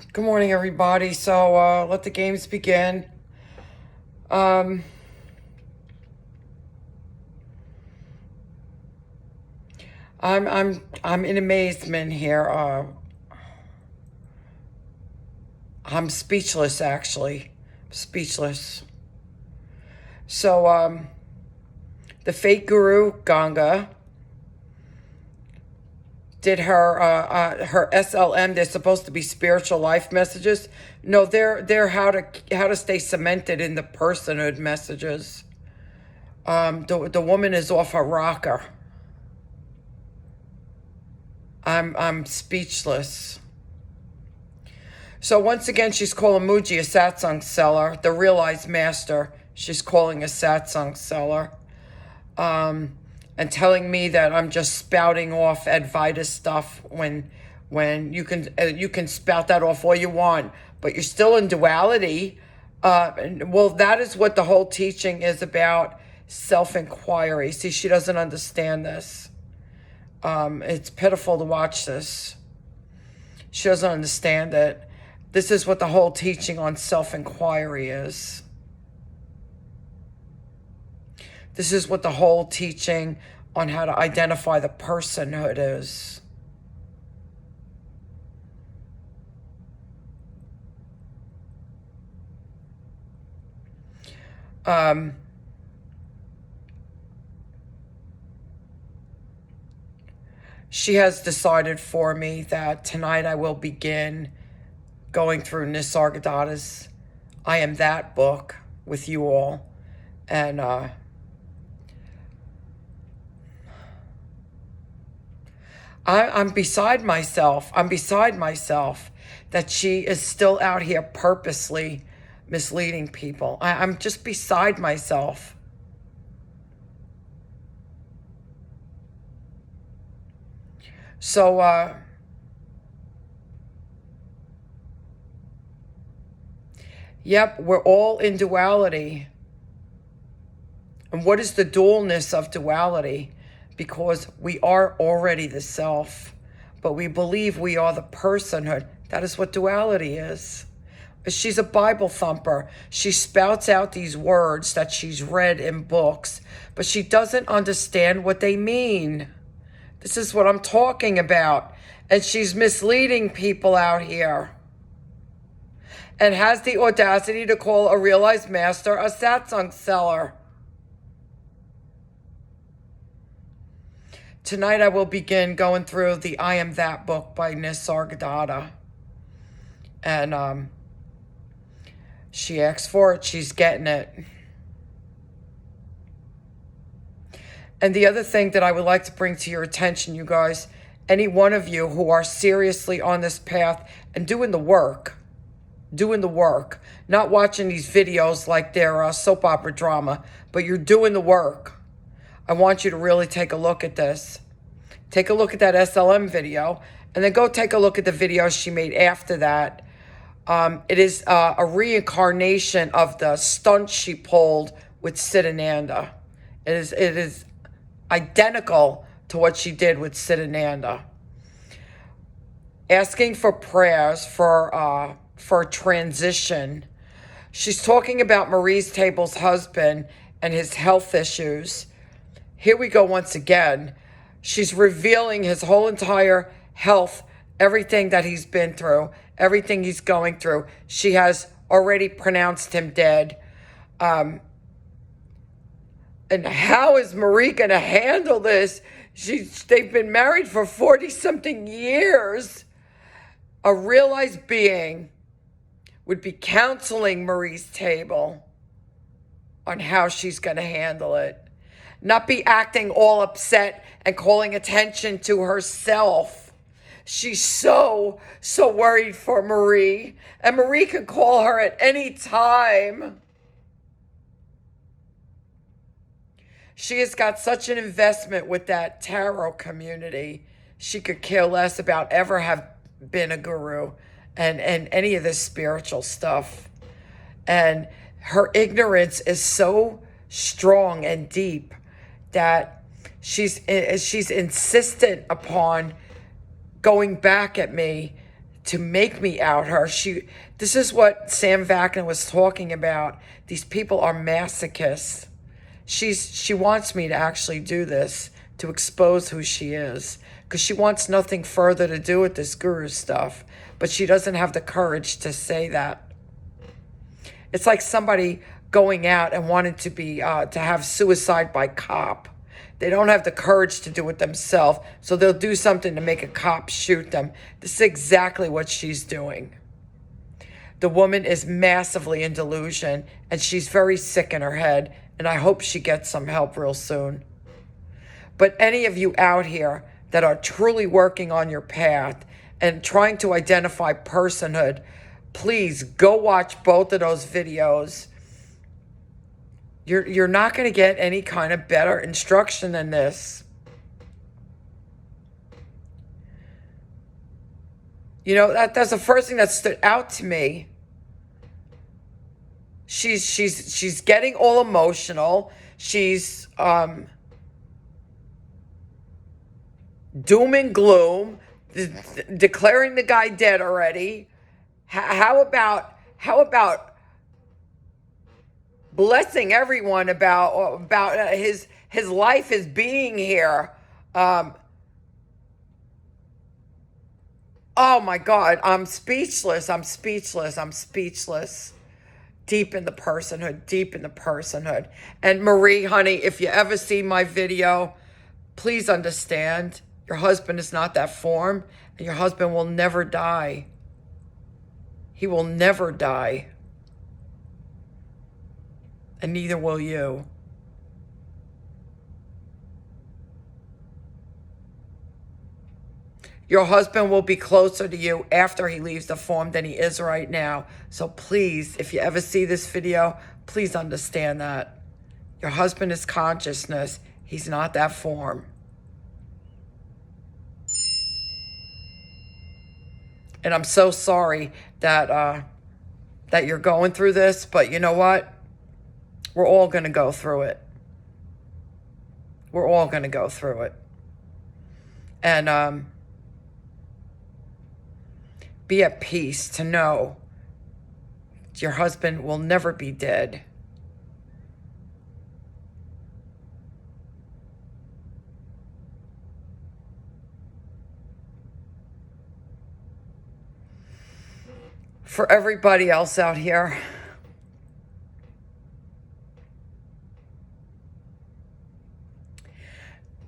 Good morning, everybody. So let the games begin. Um, I'm in amazement here. I'm speechless, actually, speechless. So the fake guru Ganga did her SLM. They're supposed to be spiritual life messages. No, they're how to stay cemented in the personhood messages. The woman is off her rocker. I'm speechless. So once again, she's calling Muji a satsang seller, the realized master. She's calling a satsang seller, and telling me that I'm just spouting off Advaita stuff when you can spout that off all you want, but you're still in duality. Well, that is what the whole teaching is about: self-inquiry. See, she doesn't understand this. It's pitiful to watch this. She doesn't understand it. This is what the whole teaching on self-inquiry is. This is what the whole teaching on how to identify the personhood is. She has decided for me that tonight I will begin going through Nisargadatta's I Am That book with you all. And I'm beside myself. I'm beside myself that she is still out here purposely misleading people. I'm just beside myself. So, yep, we're all in duality. And what is the dualness of duality? Because we are already the self, but we believe we are the personhood. That is what duality is. She's a Bible thumper. She spouts out these words that she's read in books, but she doesn't understand what they mean. This is what I'm talking about. And she's misleading people out here. And has the audacity to call a realized master a satsang seller. Tonight I will begin going through the I Am That book by Nisargadatta. And she asks for it. She's getting it. And the other thing that I would like to bring to your attention, you guys, any one of you who are seriously on this path and doing the work, not watching these videos like they're soap opera drama, but you're doing the work. I want you to really take a look at this. Take a look at that SLM video, and then go take a look at the video she made after that. It is a reincarnation of the stunt she pulled with Siddhananda. It is identical to what she did with Siddhananda. Asking for prayers for transition. She's talking about Marie's Table's husband and his health issues. Here we go once again. She's revealing his whole entire health, everything that he's been through, everything he's going through. She has already pronounced him dead. And how is Marie going to handle this? They've been married for 40-something years. A realized being would be counseling Marie's Table on how she's going to handle it. Not be acting all upset and calling attention to herself. She's so worried for Marie. And Marie can call her at any time. She has got such an investment with that tarot community. She could care less about ever have been a guru and any of this spiritual stuff. And her ignorance is so strong and deep that she's insistent upon going back at me to make me out her. This is what Sam Vaknin was talking about. These people are masochists. She wants me to actually do this, to expose who she is, because she wants nothing further to do with this guru stuff, but she doesn't have the courage to say that. It's like somebody going out and wanting to be to have suicide by cop. They don't have the courage to do it themselves, so they'll do something to make a cop shoot them. This is exactly what she's doing. The woman is massively in delusion, and she's very sick in her head, and I hope she gets some help real soon. But any of you out here that are truly working on your path and trying to identify personhood, please go watch both of those videos. You're not going to get any kind of better instruction than this. You know, that's the first thing that stood out to me. She's getting all emotional. She's doom and gloom, declaring the guy dead already. How about blessing everyone about his life, his being here? Oh my God, I'm speechless. Deep in the personhood. And Marie, honey, if you ever see my video, please understand, your husband is not that form, and your husband will never die. He will never die. And neither will you. Your husband will be closer to you after he leaves the form than he is right now. So please, if you ever see this video, please understand that. Your husband is consciousness. He's not that form. And I'm so sorry that that you're going through this, but you know what? We're all going to go through it. We're all going to go through it. And be at peace to know your husband will never be dead. For everybody else out here,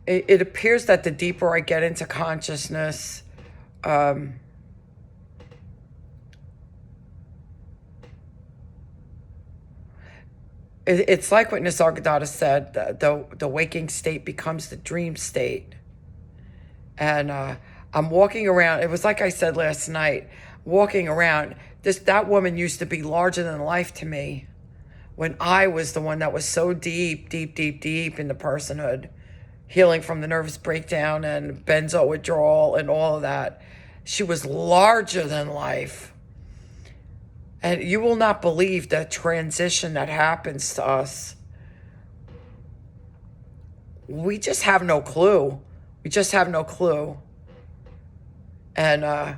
it appears that the deeper I get into consciousness, it's like what Nisargadatta said, the waking state becomes the dream state. And I'm walking around, it was like I said last night, walking around, that woman used to be larger than life to me when I was the one that was so deep in the personhood, healing from the nervous breakdown and benzo withdrawal and all of that. She was larger than life. And you will not believe the transition that happens to us. We just have no clue. And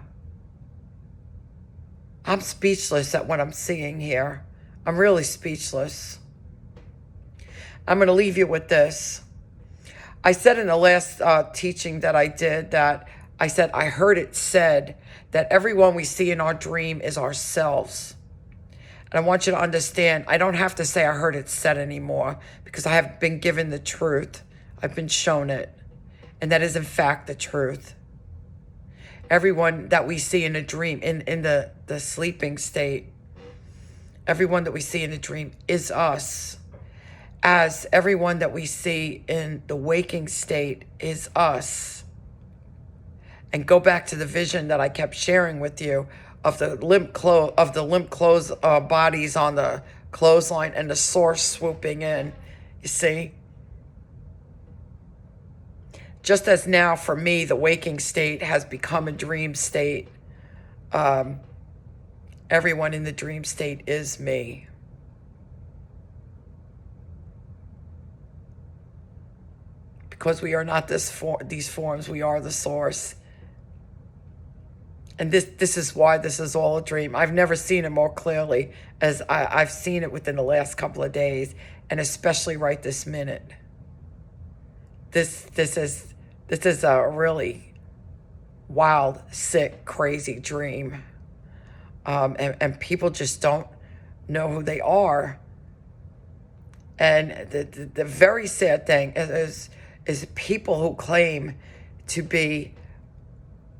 I'm speechless at what I'm seeing here. I'm really speechless. I'm going to leave you with this. I said in the last teaching that I did that I said, I heard it said that everyone we see in our dream is ourselves. And I want you to understand, I don't have to say I heard it said anymore because I have been given the truth. I've been shown it. And that is in fact the truth. Everyone that we see in a dream, in the sleeping state, everyone that we see in a dream is us. As everyone that we see in the waking state is us. And go back to the vision that I kept sharing with you of the limp clothes bodies on the clothesline and the source swooping in. You see? Just as now for me, the waking state has become a dream state. Everyone in the dream state is me. Because we are not these forms, we are the source. And this is why this is all a dream. I've never seen it more clearly as I've seen it within the last couple of days, and especially right this minute. This is a really wild, sick, crazy dream. And people just don't know who they are. And the very sad thing is people who claim to be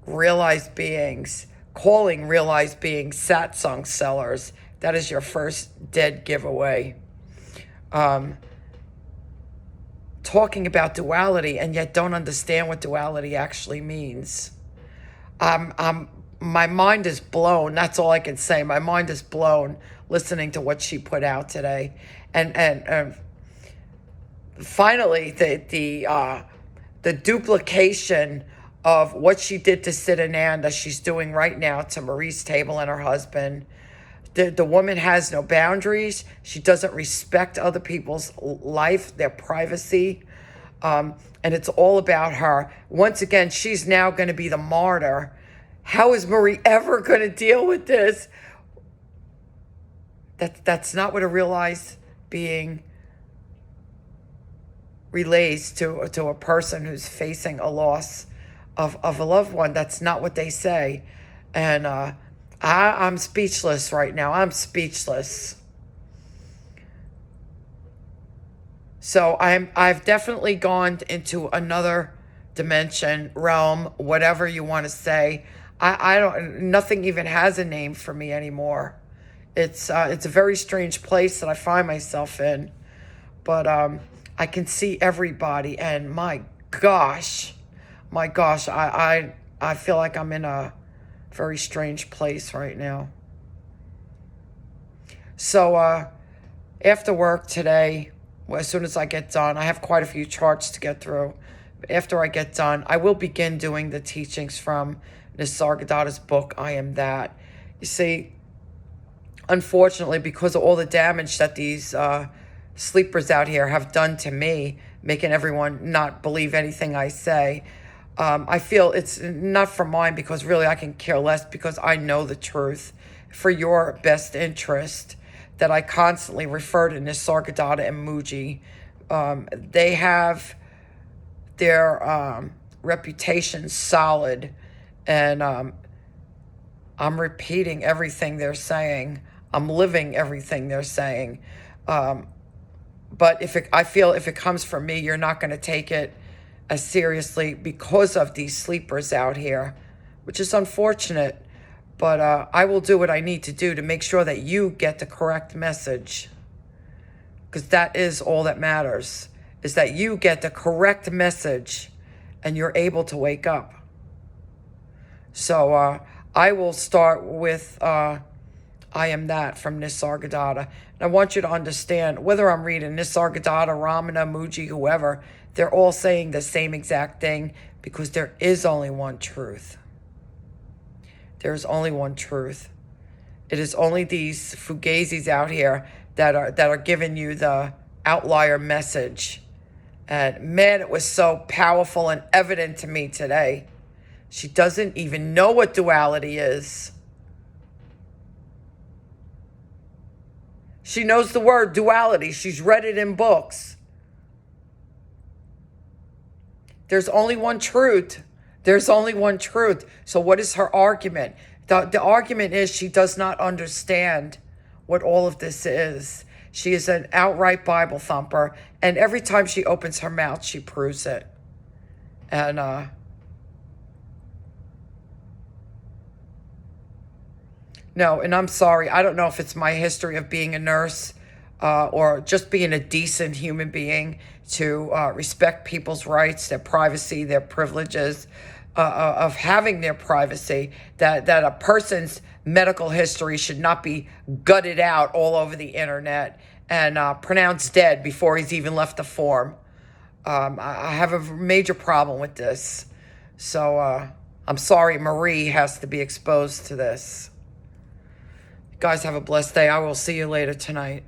realized beings, calling realized beings satsang sellers. That is your first dead giveaway. Talking about duality and yet don't understand what duality actually means. My mind is blown. That's all I can say. My mind is blown listening to what she put out today. And finally, the duplication of what she did to Sid Ananda, she's doing right now to Marie's table and her husband. The woman has no boundaries. She doesn't respect other people's life, their privacy. And it's all about her. Once again, she's now going to be the martyr. How is Marie ever going to deal with this? That's not what a realized being relays to a person who's facing a loss of a loved one. That's not what they say. And I'm speechless right now. I'm speechless. So I've definitely gone into another dimension, realm, whatever you want to say. I don't. Nothing even has a name for me anymore. It's a very strange place that I find myself in, but I can see everybody, and my gosh, I feel like I'm in a very strange place right now. So after work today, as soon as I get done, I have quite a few charts to get through. After I get done, I will begin doing the teachings from Nisargadatta's book, I Am That. You see, unfortunately, because of all the damage that these sleepers out here have done to me, making everyone not believe anything I say, I feel it's not for mine, because really I can care less, because I know the truth for your best interest, that I constantly refer to Nisargadatta and Mooji. They have their reputation solid, and I'm repeating everything they're saying. I'm living everything they're saying. But I feel if it comes from me, you're not going to take it as seriously because of these sleepers out here, which is unfortunate. But I will do what I need to do to make sure that you get the correct message, because that is all that matters, is that you get the correct message and you're able to wake up. So I will start with I Am That from Nisargadatta. And I want you to understand, whether I'm reading Nisargadatta, Ramana, Mooji, whoever, they're all saying the same exact thing, because there is only one truth. There is only one truth. It is only these fugazis out here that are giving you the outlier message. And man, it was so powerful and evident to me today. She doesn't even know what duality is. She knows the word duality. She's read it in books. There's only one truth. There's only one truth. So what is her argument? The argument is she does not understand what all of this is. She is an outright Bible thumper, and every time she opens her mouth, she proves it. And no, and I'm sorry. I don't know if it's my history of being a nurse or just being a decent human being to respect people's rights, their privacy, their privileges, of having their privacy, that a person's medical history should not be gutted out all over the internet and pronounced dead before he's even left the form. I have a major problem with this. So I'm sorry Marie has to be exposed to this. You guys have a blessed day. I will see you later tonight.